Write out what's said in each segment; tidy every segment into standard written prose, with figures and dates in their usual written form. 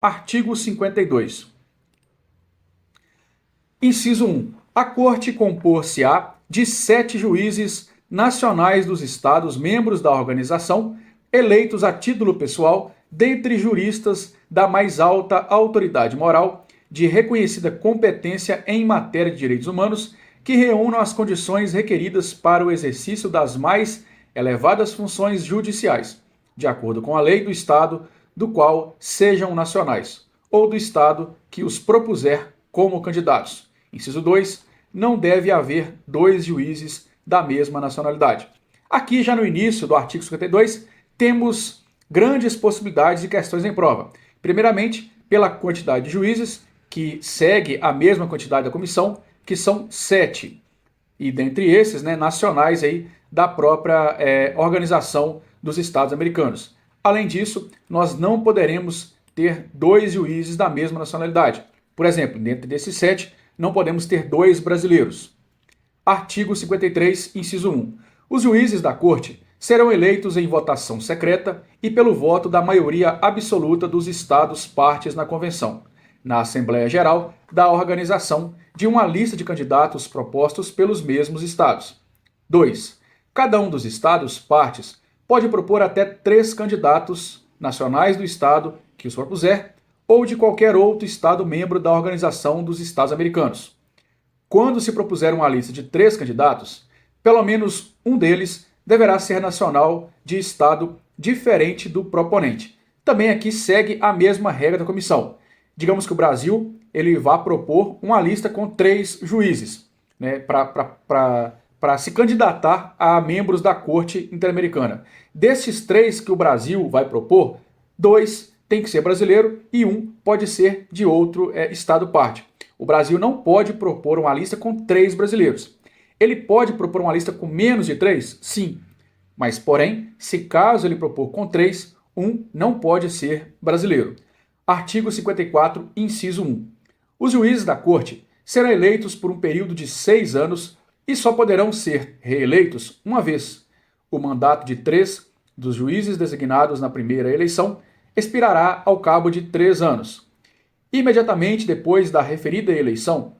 Artigo 52. Inciso 1. A Corte compor-se-á de 7 juízes nacionais dos Estados membros da organização, eleitos a título pessoal, dentre juristas da mais alta autoridade moral, de reconhecida competência em matéria de direitos humanos, que reúnam as condições requeridas para o exercício das mais elevadas funções judiciais, de acordo com a lei do Estado do qual sejam nacionais, ou do Estado que os propuser como candidatos. Inciso 2. Não deve haver 2 juízes da mesma nacionalidade. Aqui, já no início do artigo 52, temos grandes possibilidades de questões em prova. Primeiramente, pela quantidade de juízes, que segue a mesma quantidade da comissão, que são 7. E dentre esses, nacionais aí da própria Organização dos Estados Americanos. Além disso, nós não poderemos ter 2 juízes da mesma nacionalidade. Por exemplo, dentro desses 7, não podemos ter 2 brasileiros. Artigo 53, inciso 1. Os juízes da Corte serão eleitos em votação secreta e pelo voto da maioria absoluta dos Estados partes na Convenção, na Assembleia Geral da organização, de uma lista de candidatos propostos pelos mesmos Estados. 2. Cada um dos Estados partes pode propor até 3 candidatos nacionais do Estado que os propuser, ou de qualquer outro Estado membro da Organização dos Estados Americanos. Quando se propuser uma lista de 3 candidatos, pelo menos um deles deverá ser nacional de Estado diferente do proponente. Também aqui segue a mesma regra da comissão. Digamos que o Brasil ele vai propor uma lista com 3 juízes, para se candidatar a membros da Corte Interamericana. Desses 3 que o Brasil vai propor, 2 tem que ser brasileiro e 1 pode ser de outro Estado parte. O Brasil não pode propor uma lista com 3 brasileiros. Ele pode propor uma lista com menos de 3? Sim. Mas, porém, se caso ele propor com 3, 1 não pode ser brasileiro. Artigo 54, inciso 1. Os juízes da Corte serão eleitos por um período de 6 anos e só poderão ser reeleitos uma vez. O mandato de 3 dos juízes designados na primeira eleição expirará ao cabo de 3 anos. Imediatamente depois da referida eleição,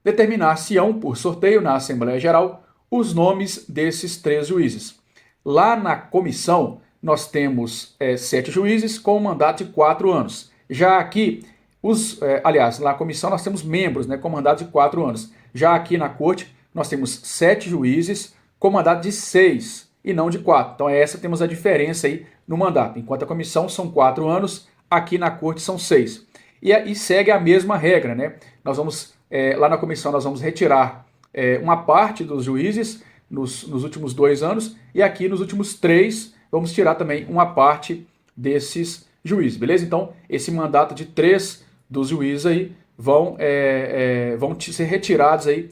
determinar-se-ão por sorteio na Assembleia Geral os nomes desses 3 juízes. Lá na comissão, nós temos 7 juízes com um mandato de 4 anos. Já aqui, na comissão nós temos membros com mandato de 4 anos. Já aqui na Corte, nós temos 7 juízes com mandato de 6 e não de 4. Então temos a diferença aí no mandato. Enquanto a comissão são 4 anos, aqui na Corte são 6. E segue a mesma regra, Nós vamos, lá na comissão, nós vamos retirar uma parte dos juízes nos últimos 2 anos e aqui nos últimos 3 vamos tirar também uma parte desses juízes, beleza? Então, esse mandato de 3 dos juízes aí vão ser retirados aí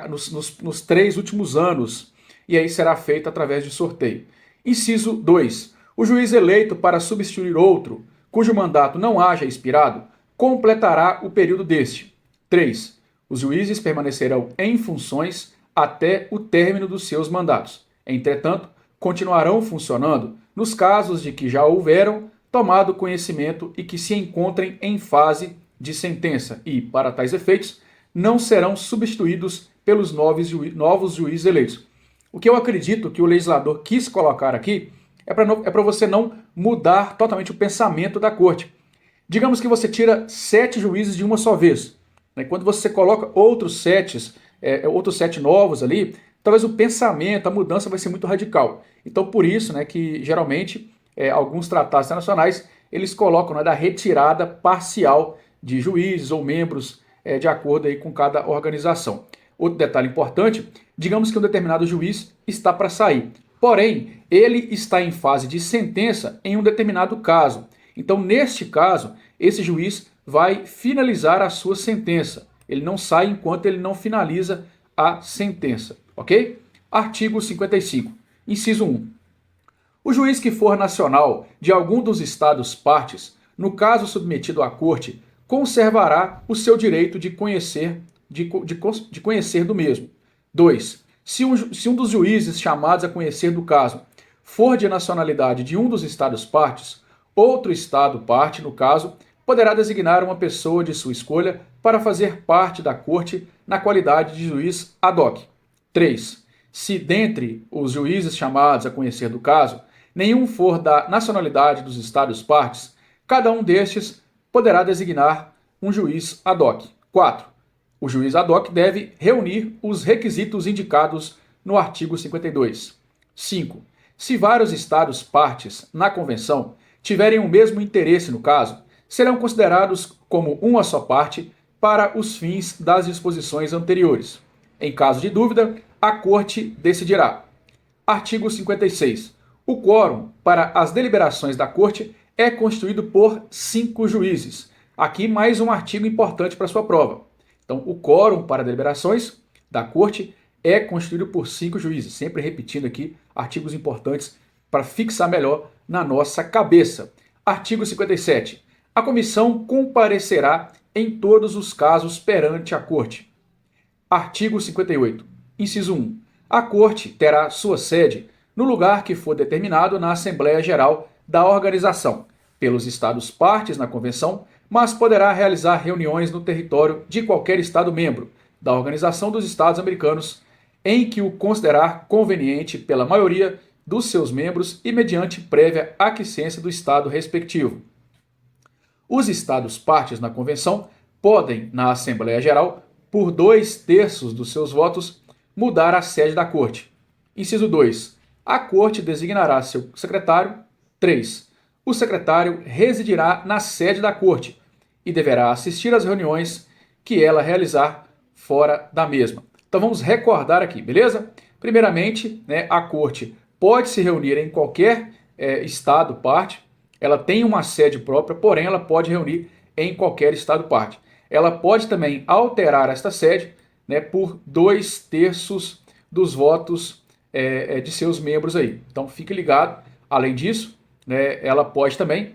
nos 3 últimos anos e aí será feito através de sorteio. Inciso 2. O juiz eleito para substituir outro, cujo mandato não haja expirado, completará o período deste. 3. Os juízes permanecerão em funções até o término dos seus mandatos. Entretanto, continuarão funcionando nos casos de que já houveram tomado conhecimento e que se encontrem em fase de sentença e, para tais efeitos, não serão substituídos pelos novos juízes eleitos. O que eu acredito que o legislador quis colocar aqui é para você não mudar totalmente o pensamento da Corte. Digamos que você tira 7 juízes de uma só vez. Quando você coloca outros 7 novos ali, talvez o pensamento, a mudança vai ser muito radical. Então, por isso que geralmente alguns tratados internacionais eles colocam da retirada parcial de juízes ou membros de acordo aí com cada organização. Outro detalhe importante, digamos que um determinado juiz está para sair, porém, ele está em fase de sentença em um determinado caso. Então, neste caso, esse juiz vai finalizar a sua sentença. Ele não sai enquanto ele não finaliza a sentença, ok? Artigo 55, inciso 1. O juiz que for nacional de algum dos estados partes, no caso submetido à corte, conservará o seu direito de conhecer do mesmo. 2. Se um dos juízes chamados a conhecer do caso for de nacionalidade de um dos estados partes, outro estado parte, no caso, poderá designar uma pessoa de sua escolha para fazer parte da corte na qualidade de juiz ad hoc. 3. Se dentre os juízes chamados a conhecer do caso, nenhum for da nacionalidade dos estados partes, cada um destes poderá designar um juiz ad hoc. 4. O juiz ad hoc deve reunir os requisitos indicados no artigo 52. 5. Se vários estados partes na convenção tiverem o mesmo interesse no caso, serão considerados como uma só parte para os fins das disposições anteriores. Em caso de dúvida, a Corte decidirá. Artigo 56. O quórum para as deliberações da Corte é constituído por 5 juízes. Aqui mais um artigo importante para sua prova. Então, o quórum para deliberações da Corte é constituído por 5 juízes. Sempre repetindo aqui artigos importantes para fixar melhor na nossa cabeça. Artigo 57. A comissão comparecerá em todos os casos perante a Corte. Artigo 58. Inciso 1. A Corte terá sua sede no lugar que for determinado na Assembleia Geral da organização, pelos estados partes na Convenção, mas poderá realizar reuniões no território de qualquer Estado membro da Organização dos Estados Americanos, em que o considerar conveniente pela maioria dos seus membros e mediante prévia aquiescência do Estado respectivo. Os Estados partes na Convenção podem, na Assembleia Geral, por 2/3 dos seus votos, mudar a sede da Corte. Inciso 2. A Corte designará seu secretário. 3. O secretário residirá na sede da Corte e deverá assistir às reuniões que ela realizar fora da mesma. Então vamos recordar aqui, beleza? Primeiramente, a Corte pode se reunir em qualquer estado parte, ela tem uma sede própria, porém ela pode reunir em qualquer estado parte. Ela pode também alterar esta sede por 2/3 dos votos de seus membros aí. Então fique ligado. Além disso, ela pode também,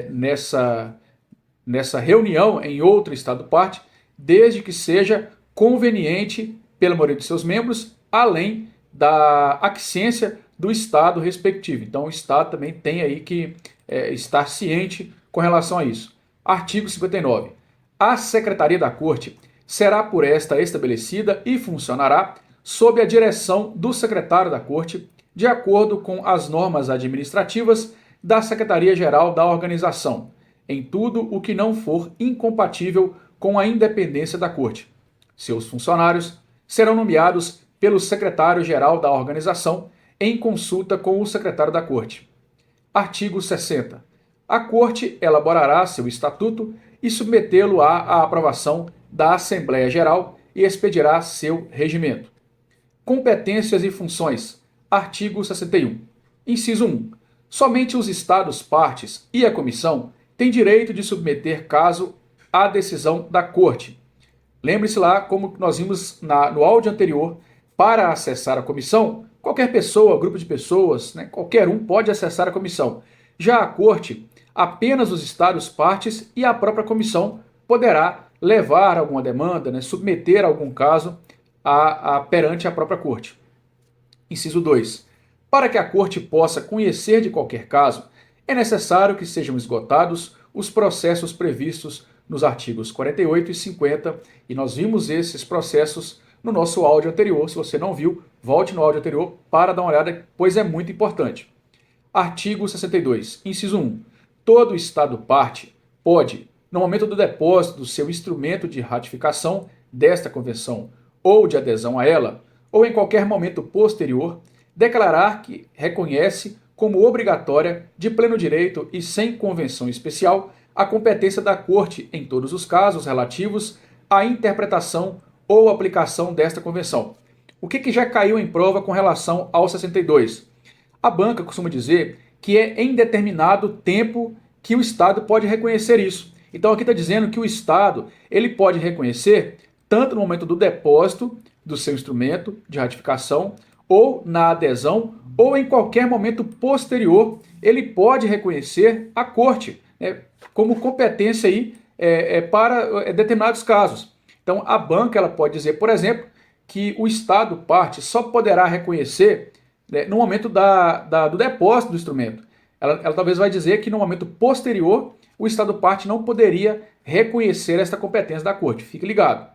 nessa reunião em outro estado parte, desde que seja conveniente pela maioria de seus membros, além da aquiescência do estado respectivo. Então o estado também tem aí que estar ciente com relação a isso. Artigo 59. A Secretaria da Corte será por esta estabelecida e funcionará sob a direção do secretário da Corte, de acordo com as normas administrativas da Secretaria-Geral da Organização, em tudo o que não for incompatível com a independência da Corte. Seus funcionários serão nomeados pelo secretário-geral da Organização em consulta com o secretário da Corte. Artigo 60. A Corte elaborará seu estatuto e submetê-lo à aprovação da Assembleia Geral e expedirá seu regimento. Competências e funções. Artigo 61. Inciso 1. Somente os estados partes e a comissão têm direito de submeter caso à decisão da Corte. Lembre-se lá, como nós vimos no áudio anterior, para acessar a comissão, qualquer pessoa, grupo de pessoas, qualquer um pode acessar a comissão. Já a Corte, apenas os estados partes e a própria comissão poderá levar alguma demanda, submeter algum caso perante a própria Corte. Inciso 2. Para que a Corte possa conhecer de qualquer caso, é necessário que sejam esgotados os processos previstos nos artigos 48 e 50, e nós vimos esses processos no nosso áudio anterior. Se você não viu, volte no áudio anterior para dar uma olhada, pois é muito importante. Artigo 62, inciso 1. Todo Estado parte pode, no momento do depósito do seu instrumento de ratificação desta convenção ou de adesão a ela, ou em qualquer momento posterior, declarar que reconhece como obrigatória, de pleno direito e sem convenção especial, a competência da Corte em todos os casos relativos à interpretação ou aplicação desta convenção. O que já caiu em prova com relação ao 62? A banca costuma dizer que é em determinado tempo que o Estado pode reconhecer isso. Então aqui está dizendo que o Estado ele pode reconhecer tanto no momento do depósito do seu instrumento de ratificação, ou na adesão, ou em qualquer momento posterior, ele pode reconhecer a Corte como competência aí, para determinados casos. Então a banca ela pode dizer, por exemplo, que o Estado parte só poderá reconhecer no momento do depósito do instrumento. Ela talvez vai dizer que no momento posterior o Estado parte não poderia reconhecer esta competência da Corte. Fique ligado.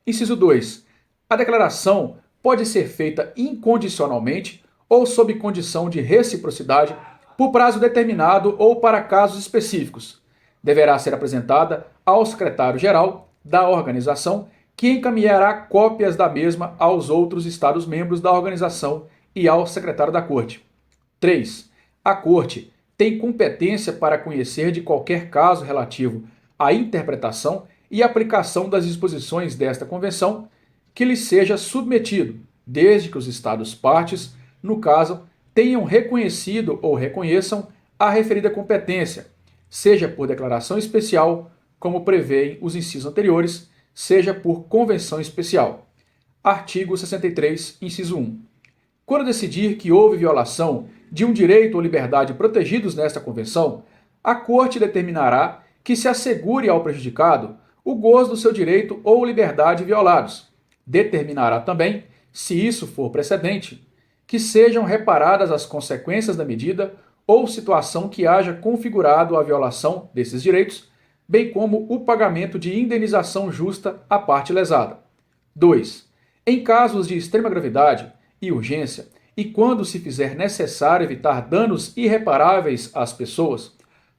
Inciso 2. A declaração pode ser feita incondicionalmente ou sob condição de reciprocidade por prazo determinado ou para casos específicos. Deverá ser apresentada ao secretário-geral da organização, que encaminhará cópias da mesma aos outros Estados-membros da organização e ao secretário da Corte. 3. A Corte tem competência para conhecer de qualquer caso relativo à interpretação e aplicação das disposições desta Convenção que lhe seja submetido, desde que os Estados-partes, no caso, tenham reconhecido ou reconheçam a referida competência, seja por declaração especial, como prevêem os incisos anteriores, seja por convenção especial. Artigo 63, inciso 1. Quando decidir que houve violação de um direito ou liberdade protegidos nesta Convenção, a Corte determinará que se assegure ao prejudicado o gozo do seu direito ou liberdade violados. Determinará também, se isso for precedente, que sejam reparadas as consequências da medida ou situação que haja configurado a violação desses direitos, bem como o pagamento de indenização justa à parte lesada. 2. Em casos de extrema gravidade e urgência, e quando se fizer necessário evitar danos irreparáveis às pessoas,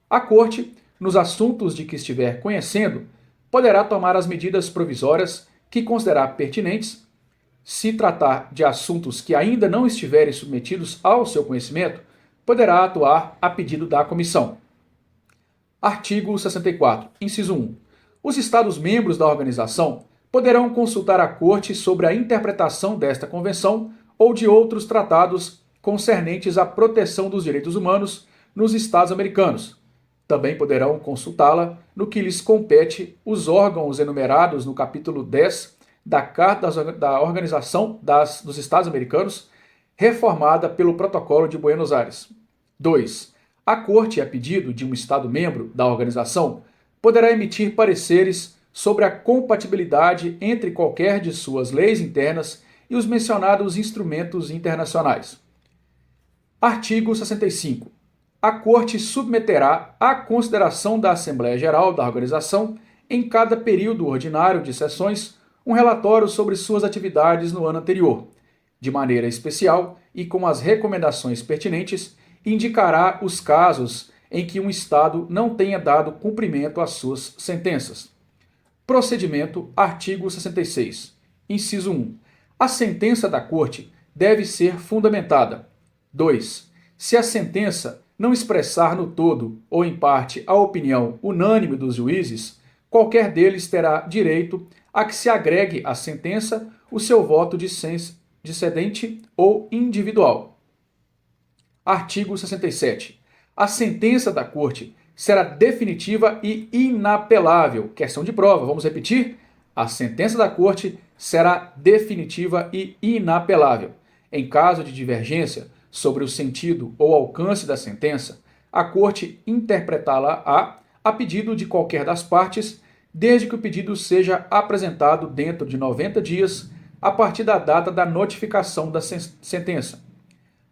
a Corte, nos assuntos de que estiver conhecendo, poderá tomar as medidas provisórias que considerar pertinentes. Se tratar de assuntos que ainda não estiverem submetidos ao seu conhecimento, poderá atuar a pedido da Comissão. Artigo 64, inciso 1. Os Estados-membros da organização poderão consultar a Corte sobre a interpretação desta Convenção ou de outros tratados concernentes à proteção dos direitos humanos nos Estados americanos. Também poderão consultá-la no que lhes compete os órgãos enumerados no capítulo 10 da Carta da Organização dos Estados Americanos, reformada pelo Protocolo de Buenos Aires. 2. A Corte, a pedido de um Estado-membro da organização, poderá emitir pareceres sobre a compatibilidade entre qualquer de suas leis internas e os mencionados instrumentos internacionais. Artigo 65. A Corte submeterá à consideração da Assembleia Geral da organização, em cada período ordinário de sessões, um relatório sobre suas atividades no ano anterior. De maneira especial e com as recomendações pertinentes, indicará os casos em que um Estado não tenha dado cumprimento às suas sentenças. Procedimento, artigo 66. Inciso 1. A sentença da Corte deve ser fundamentada. 2. Se a sentença não expressar no todo ou em parte a opinião unânime dos juízes, qualquer deles terá direito a que se agregue à sentença o seu voto dissidente ou individual. Artigo 67. A sentença da Corte será definitiva e inapelável. Questão de prova, vamos repetir? A sentença da Corte será definitiva e inapelável. Em caso de divergência sobre o sentido ou alcance da sentença, a Corte interpretá-la-á a pedido de qualquer das partes, desde que o pedido seja apresentado dentro de 90 dias a partir da data da notificação da sentença.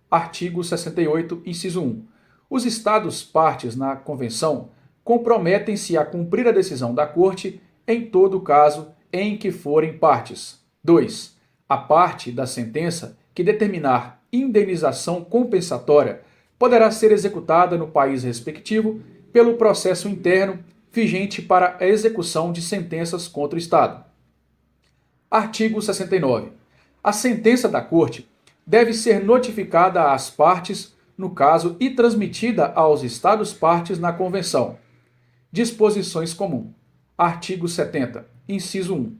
Artigo 68, inciso 1. Os Estados-partes na Convenção comprometem-se a cumprir a decisão da Corte em todo o caso em que forem partes. 2. A parte da sentença que determinar indenização compensatória poderá ser executada no país respectivo pelo processo interno vigente para a execução de sentenças contra o Estado. Artigo 69. A sentença da Corte deve ser notificada às partes, no caso, e transmitida aos Estados-partes na Convenção. Disposições comuns. Artigo 70. Inciso 1.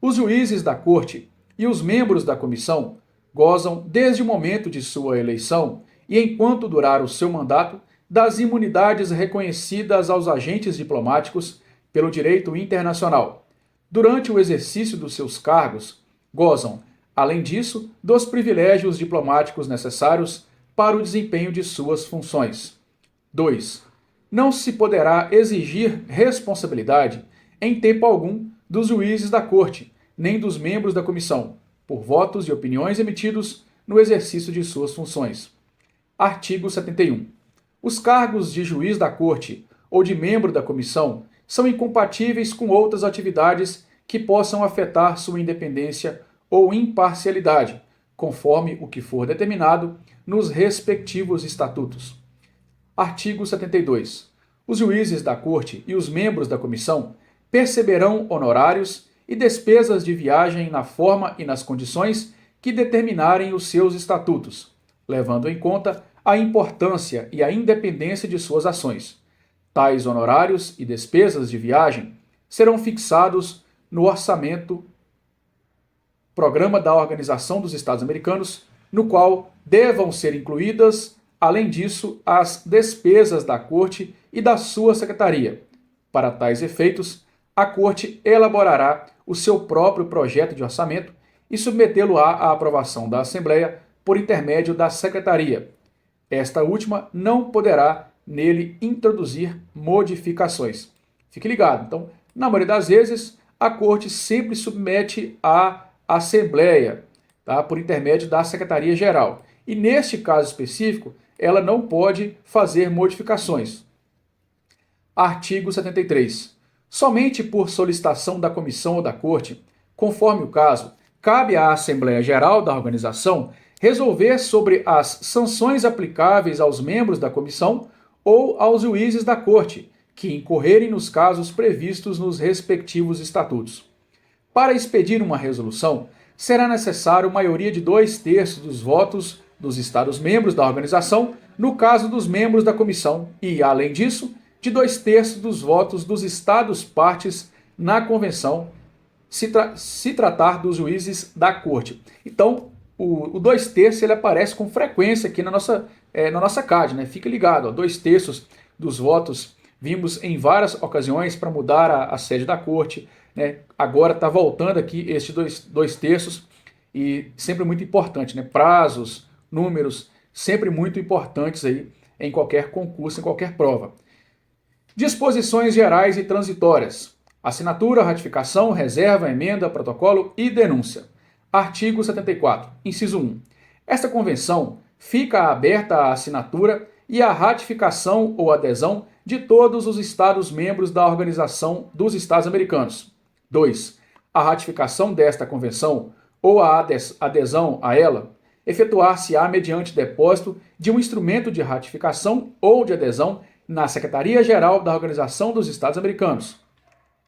Os juízes da Corte e os membros da Comissão gozam, desde o momento de sua eleição e enquanto durar o seu mandato, das imunidades reconhecidas aos agentes diplomáticos pelo direito internacional. Durante o exercício dos seus cargos, gozam, além disso, dos privilégios diplomáticos necessários para o desempenho de suas funções. 2. Não se poderá exigir responsabilidade, em tempo algum, dos juízes da Corte, nem dos membros da Comissão, por votos e opiniões emitidos no exercício de suas funções. Artigo 71. Os cargos de juiz da Corte ou de membro da comissão são incompatíveis com outras atividades que possam afetar sua independência ou imparcialidade, conforme o que for determinado nos respectivos estatutos. Artigo 72. Os juízes da Corte e os membros da comissão perceberão honorários e despesas de viagem na forma e nas condições que determinarem os seus estatutos, levando em conta a importância e a independência de suas ações. Tais honorários e despesas de viagem serão fixados no orçamento Programa da Organização dos Estados Americanos, no qual devam ser incluídas, além disso, as despesas da Corte e da sua Secretaria. Para tais efeitos, a Corte elaborará o seu próprio projeto de orçamento e submetê-lo à aprovação da Assembleia por intermédio da Secretaria. Esta última não poderá nele introduzir modificações. Fique ligado. Então, na maioria das vezes, a Corte sempre submete à Assembleia, tá? Por intermédio da Secretaria-Geral. E neste caso específico, ela não pode fazer modificações. Artigo 73. Somente por solicitação da comissão ou da Corte, conforme o caso, cabe à Assembleia Geral da organização resolver sobre as sanções aplicáveis aos membros da comissão ou aos juízes da Corte, que incorrerem nos casos previstos nos respectivos estatutos. Para expedir uma resolução, será necessário maioria de 2/3 dos votos dos Estados-membros da organização, no caso dos membros da comissão, e, além disso, de 2/3 dos votos dos Estados-partes na convenção, se tratar dos juízes da Corte. Então, o 2/3 ele aparece com frequência aqui na nossa CAD, né? Fica ligado, ó, 2/3 dos votos vimos em várias ocasiões para mudar a sede da Corte, né? Agora está voltando aqui este 2/3 e sempre muito importante, né? Prazos, números, sempre muito importantes aí em qualquer concurso, em qualquer prova. Disposições gerais e transitórias. Assinatura, ratificação, reserva, emenda, protocolo e denúncia. Artigo 74, inciso 1. Esta convenção fica aberta à assinatura e à ratificação ou adesão de todos os Estados-membros da Organização dos Estados Americanos. 2. A ratificação desta convenção ou a adesão a ela efetuar-se-á mediante depósito de um instrumento de ratificação ou de adesão na Secretaria-Geral da Organização dos Estados Americanos.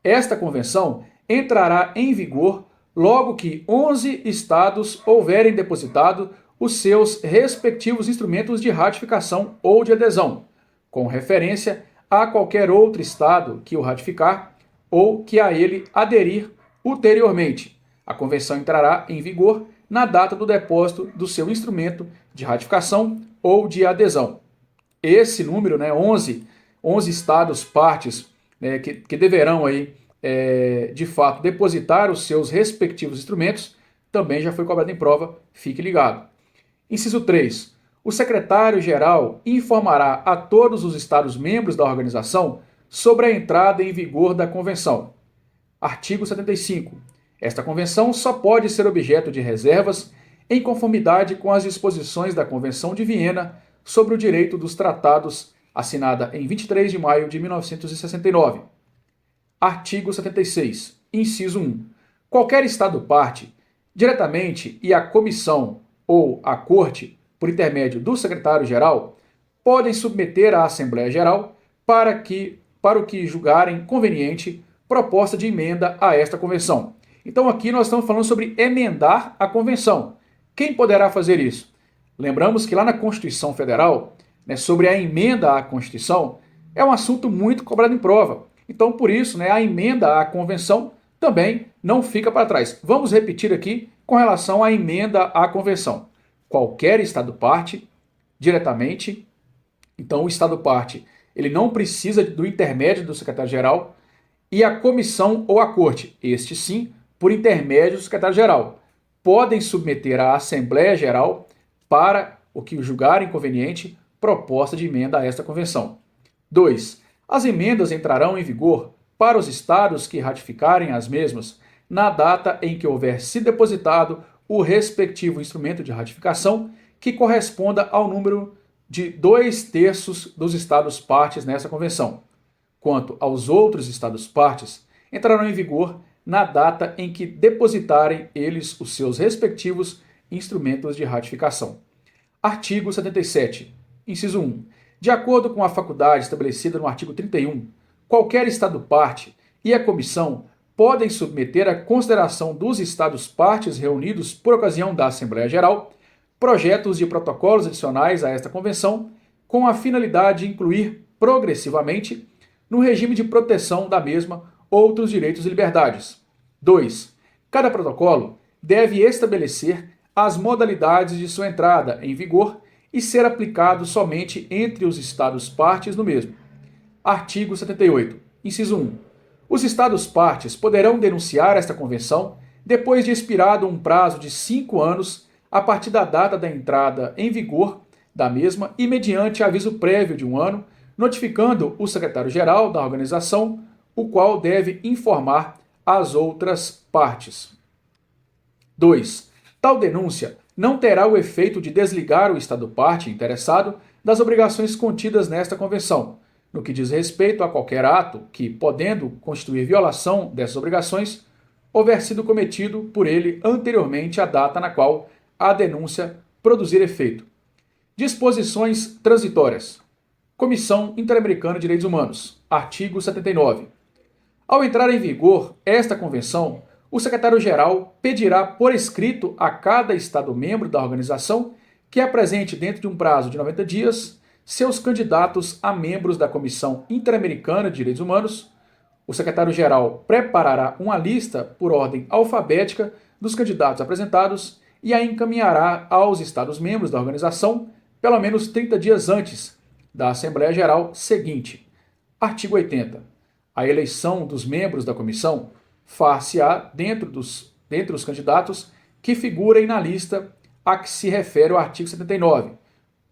Esta convenção entrará em vigor logo que 11 estados houverem depositado os seus respectivos instrumentos de ratificação ou de adesão, com referência a qualquer outro estado que o ratificar ou que a ele aderir ulteriormente. A convenção entrará em vigor na data do depósito do seu instrumento de ratificação ou de adesão. Esse número, 11 estados partes, que deverão aí, de fato, depositar os seus respectivos instrumentos, também já foi cobrado em prova, fique ligado. Inciso 3. O secretário-geral informará a todos os Estados-membros da organização sobre a entrada em vigor da convenção. Artigo 75. Esta convenção só pode ser objeto de reservas em conformidade com as disposições da Convenção de Viena sobre o Direito dos Tratados, assinada em 23 de maio de 1969. Artigo 76. Inciso 1. Qualquer Estado-parte, diretamente, e a Comissão ou a Corte, por intermédio do Secretário-Geral, podem submeter à Assembleia Geral para o que julgarem conveniente proposta de emenda a esta convenção. Então aqui nós estamos falando sobre emendar a convenção. Quem poderá fazer isso? Lembramos que lá na Constituição Federal, sobre a emenda à Constituição, é um assunto muito cobrado em prova. Então por isso, a emenda à convenção também não fica para trás. Vamos repetir aqui com relação à emenda à convenção. Qualquer Estado-parte, diretamente, então o Estado-parte ele não precisa do intermédio do secretário-geral, e a comissão ou a corte, este sim, por intermédio do secretário-geral, podem submeter à Assembleia Geral para o que julgarem conveniente proposta de emenda a esta convenção. 2. As emendas entrarão em vigor para os estados que ratificarem as mesmas na data em que houver se depositado o respectivo instrumento de ratificação que corresponda ao número de 2/3 dos estados partes nessa convenção. quanto aos outros Estados-partes entrarão em vigor na data em que depositarem eles os seus respectivos instrumentos de ratificação. Artigo 77. Inciso 1. De acordo com a faculdade estabelecida no artigo 31, qualquer Estado-parte e a Comissão podem submeter à consideração dos Estados-partes reunidos por ocasião da Assembleia Geral projetos de protocolos adicionais a esta Convenção com a finalidade de incluir progressivamente no regime de proteção da mesma outros direitos e liberdades. 2. Cada protocolo deve estabelecer as modalidades de sua entrada em vigor e ser aplicado somente entre os Estados-partes no mesmo. Artigo 78. Inciso 1. Os Estados-partes poderão denunciar esta Convenção depois de expirado um prazo de 5 anos a partir da data da entrada em vigor da mesma e mediante aviso prévio de 1 ano, notificando o secretário-geral da organização, o qual deve informar as outras partes. 2. Tal denúncia não terá o efeito de desligar o Estado-parte interessado das obrigações contidas nesta Convenção, no que diz respeito a qualquer ato que, podendo constituir violação dessas obrigações, houver sido cometido por ele anteriormente à data na qual a denúncia produzir efeito. Disposições transitórias. Comissão Interamericana de Direitos Humanos. Artigo 79. Ao entrar em vigor esta Convenção, o secretário-geral pedirá por escrito a cada Estado-membro da organização que apresente dentro de um prazo de 90 dias seus candidatos a membros da Comissão Interamericana de Direitos Humanos. O secretário-geral preparará uma lista por ordem alfabética dos candidatos apresentados e a encaminhará aos Estados-membros da organização pelo menos 30 dias antes da Assembleia Geral seguinte. Artigo 80. A eleição dos membros da comissão far-se-á dentre os candidatos que figurem na lista a que se refere o artigo 79,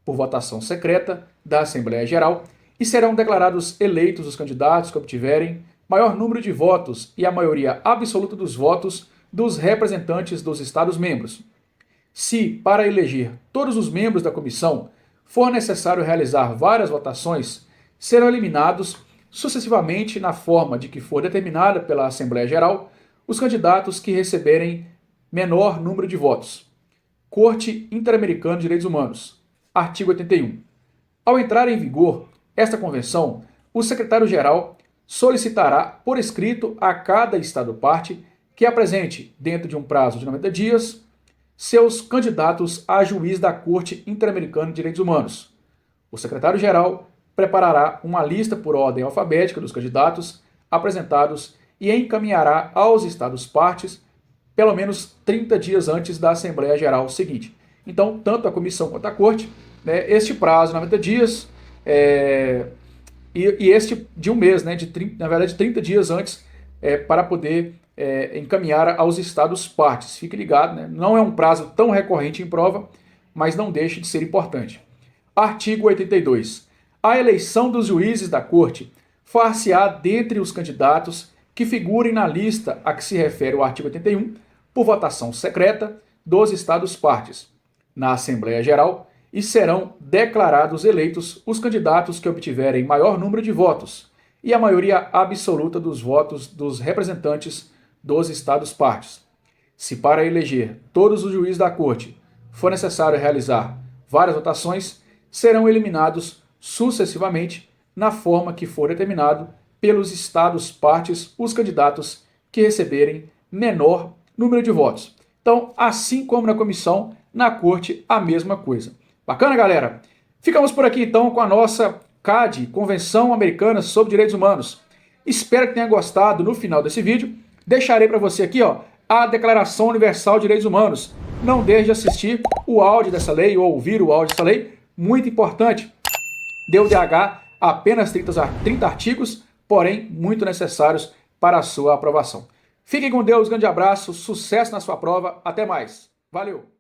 por votação secreta da Assembleia Geral, e serão declarados eleitos os candidatos que obtiverem maior número de votos e a maioria absoluta dos votos dos representantes dos Estados-membros. Se, para eleger todos os membros da comissão, for necessário realizar várias votações, serão eliminados sucessivamente na forma de que for determinada pela Assembleia Geral os candidatos que receberem menor número de votos. Corte Interamericana de Direitos Humanos. Artigo 81. Ao entrar em vigor esta convenção, o secretário-geral solicitará por escrito a cada Estado-parte que apresente, dentro de um prazo de 90 dias, seus candidatos a juiz da Corte Interamericana de Direitos Humanos. O secretário-geral preparará uma lista por ordem alfabética dos candidatos apresentados e encaminhará aos Estados-partes pelo menos 30 dias antes da Assembleia Geral seguinte. Então, tanto a comissão quanto a Corte, este prazo, 90 dias, e este de um mês, na verdade 30 dias antes, para poder encaminhar aos Estados-partes. Fique ligado, não é um prazo tão recorrente em prova, mas não deixe de ser importante. Artigo 82. A eleição dos juízes da Corte far-se-á dentre os candidatos que figurem na lista a que se refere o artigo 81, por votação secreta dos Estados-partes, na Assembleia Geral, e serão declarados eleitos os candidatos que obtiverem maior número de votos e a maioria absoluta dos votos dos representantes dos Estados-partes. Se para eleger todos os juízes da Corte for necessário realizar várias votações, serão eliminados sucessivamente na forma que for determinado pelos Estados-partes os candidatos que receberem menor número de votos. Então, assim como na comissão, na Corte, a mesma coisa. Bacana, galera? Ficamos por aqui, então, com a nossa CAD, Convenção Americana sobre Direitos Humanos. Espero que tenha gostado. No final desse vídeo, deixarei para você aqui a Declaração Universal de Direitos Humanos. Não deixe de assistir o áudio dessa lei ou ouvir o áudio dessa lei. Muito importante. DUDH, apenas 30 artigos, porém muito necessários para a sua aprovação. Fiquem com Deus, grande abraço, sucesso na sua prova, até mais. Valeu!